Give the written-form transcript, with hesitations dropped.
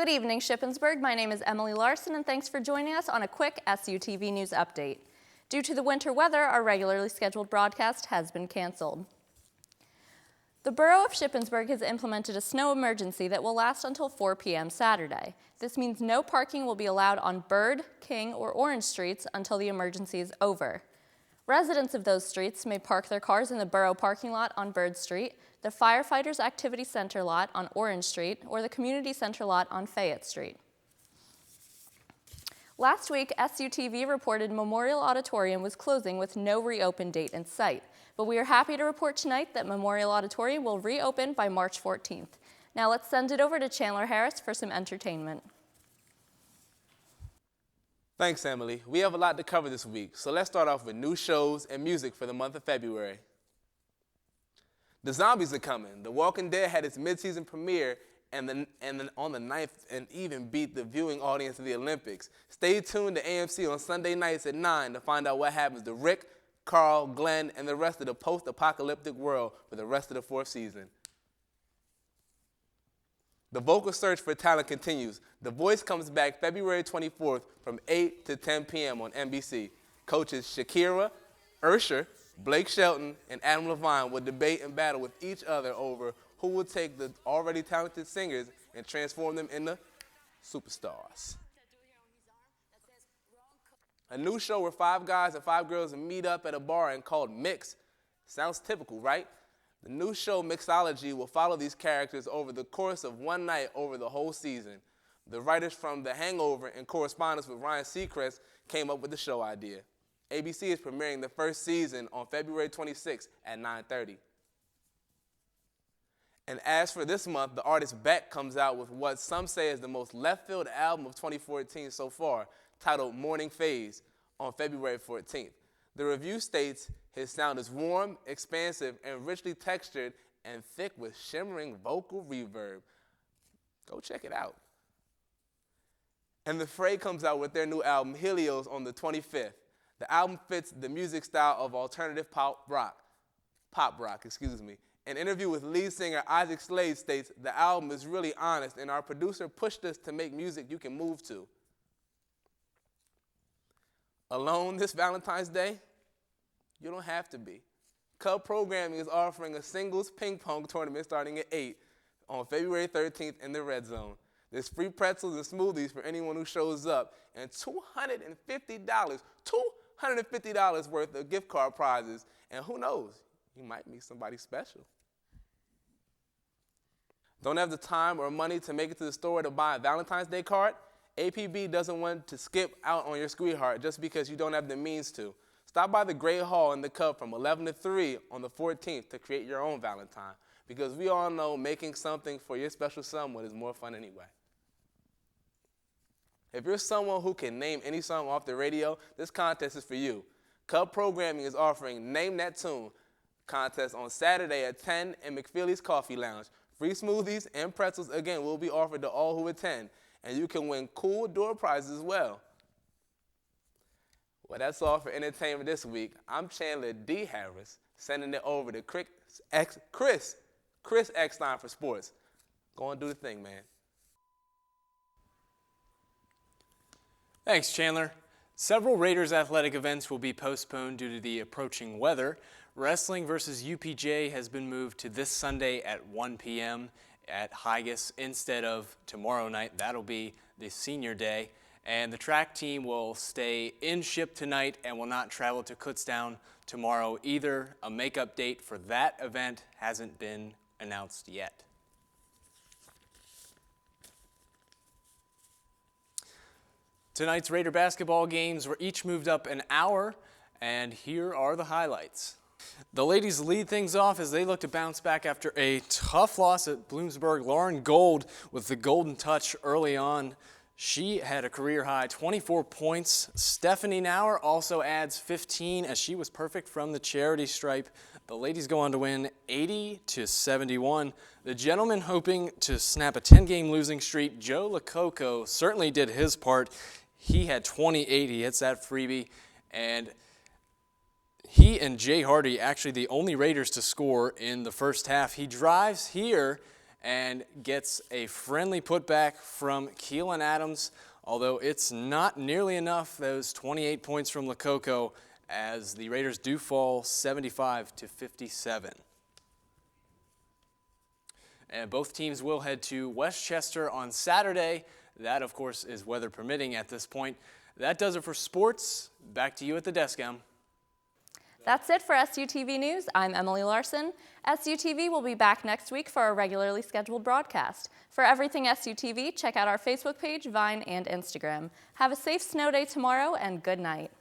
Good evening, Shippensburg. My name is Emily Larson, and thanks for joining us on a quick SUTV news update. Due to the winter weather, our regularly scheduled broadcast has been canceled. The Borough of Shippensburg has implemented a snow emergency that will last until 4 p.m. Saturday. This means no parking will be allowed on Bird, King, or Orange streets until the emergency is over. Residents of those streets may park their cars in the Borough parking lot on Bird Street, the Firefighters Activity Center lot on Orange Street, or the Community Center lot on Fayette Street. Last week, SUTV reported Memorial Auditorium was closing with no reopen date in sight, but we are happy to report tonight that Memorial Auditorium will reopen by March 14th. Now let's send it over to Chandler Harris for some entertainment. Thanks, Emily. We have a lot to cover this week, so let's start off with new shows and music for the month of February. The Zombies are coming. The Walking Dead had its mid-season premiere and then on the 9th and even beat the viewing audience of the Olympics. Stay tuned to AMC on Sunday nights at 9 to find out what happens to Rick, Carl, Glenn, and the rest of the post-apocalyptic world for the rest of the 4th season. The vocal search for talent continues. The Voice comes back February 24th from 8 to 10 p.m. on NBC. Coaches Shakira, Usher, Blake Shelton, and Adam Levine will debate and battle with each other over who will take the already talented singers and transform them into superstars. A new show where 5 guys and 5 girls meet up at a bar and called Mix. Sounds typical, right? The new show Mixology will follow these characters over the course of one night over the whole season. The writers from The Hangover and correspondence with Ryan Seacrest came up with the show idea. ABC is premiering the first season on February 26th at 9:30. And as for this month, the artist Beck comes out with what some say is the most left-field album of 2014 so far, titled Morning Phase, on February 14th. The review states his sound is warm, expansive, and richly textured and thick with shimmering vocal reverb. Go check it out. And The Fray comes out with their new album, Helios, on the 25th. The album fits the music style of alternative pop rock. An interview with lead singer Isaac Slade states, "The album is really honest, and our producer pushed us to make music you can move to." Alone this Valentine's Day? You don't have to be. Cub Programming is offering a singles ping pong tournament starting at 8 on February 13th in the Red Zone. There's free pretzels and smoothies for anyone who shows up, and $250 worth of gift card prizes. And who knows, you might meet somebody special. Don't have the time or money to make it to the store to buy a Valentine's Day card? APB doesn't want to skip out on your sweetheart just because you don't have the means to. Stop by the Great Hall in the Cub from 11 to 3 on the 14th to create your own Valentine, because we all know making something for your special someone is more fun anyway. If you're someone who can name any song off the radio, this contest is for you. Cub Programming is offering Name That Tune contest on Saturday at 10 in McFeely's Coffee Lounge. Free smoothies and pretzels, again, will be offered to all who attend, and you can win cool door prizes as well. Well, that's all for entertainment this week. I'm Chandler D. Harris, sending it over to Chris Eckstein for sports. Go and do the thing, man. Thanks, Chandler. Several Raiders athletic events will be postponed due to the approaching weather. Wrestling versus UPJ has been moved to this Sunday at 1 p.m. at Higas instead of tomorrow night. That'll be the senior day. And the track team will stay in Ship tonight and will not travel to Kutztown tomorrow either. A makeup date for that event hasn't been announced yet. Tonight's Raider basketball games were each moved up an hour, and here are the highlights. The ladies lead things off as they look to bounce back after a tough loss at Bloomsburg. Lauren Gold with the golden touch early on. She had a career-high 24 points. Stephanie Nauer also adds 15 as she was perfect from the charity stripe. The ladies go on to win 80-71. The gentlemen hoping to snap a 10-game losing streak. Joe Lococo certainly did his part. He had 28. He hits that freebie. And he and Jay Hardy actually the only Raiders to score in the first half. He drives here and gets a friendly putback from Keelan Adams, although it's not nearly enough, those 28 points from Lococo, as the Raiders do fall 75-57. And both teams will head to Westchester on Saturday. That, of course, is weather permitting at this point. That does it for sports. Back to you at the desk, Em. That's it for SUTV News. I'm Emily Larson. SUTV will be back next week for our regularly scheduled broadcast. For everything SUTV, check out our Facebook page, Vine, and Instagram. Have a safe snow day tomorrow, and good night.